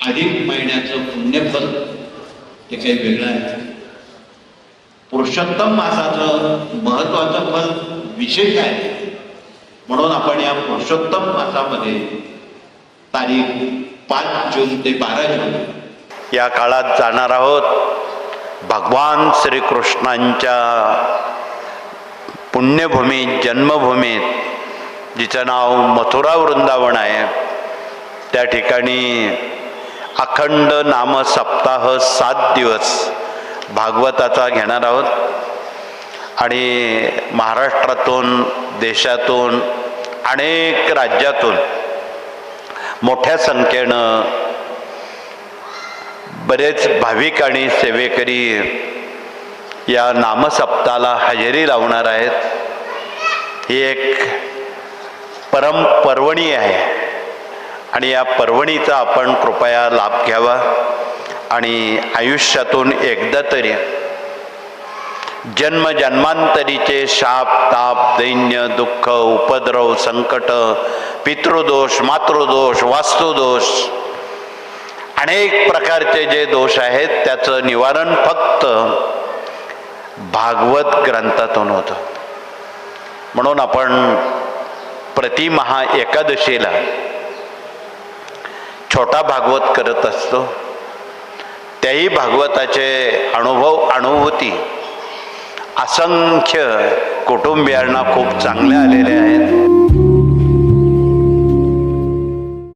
अधिक महिन्याचं पुण्यफल हे काही वेगळं आहे. पुरुषोत्तम मासाचं महत्वाचं फल विशेष आहे. म्हणून आपण या पुरुषोत्तम मासामध्ये तारीख 5 जून ते 12 जून या काळात जाणार आहोत. भगवान श्रीकृष्णांच्या पुण्यभूमीत, जन्मभूमीत, जिचं नाव मथुरा वृंदावन आहे, त्या ठिकाणी अखंड नाम सप्ताह 7 दिवस भागवताचा घेणार आहोत. आणि महाराष्ट्रातून, देशातून, अनेक राज्यातून मोठ्या संख्येनं बरेच भाविक आणि सेवेकरी या नामसप्ताहाला हजेरी लावणार आहेत. ही एक पर्वणी आहे आणि या पर्वणीचा आपण कृपया लाभ घ्यावा आणि आयुष्यातून एकदा तरी जन्म जन्मांतरीचे शाप, ताप, दैन्य, दुःख, उपद्रव, संकट, पितृदोष, मातृदोष, वास्तुदोष, अनेक प्रकारचे जे दोष आहेत त्याचं निवारण फक्त भागवत ग्रंथातून होतं. म्हणून आपण प्रति महा एकादशीला छोटा भागवत करत असतो. त्याही भागवताचे अनुभव, अनुभूती असंख्य कुटुंबियांना खूप चांगले आलेले आहेत.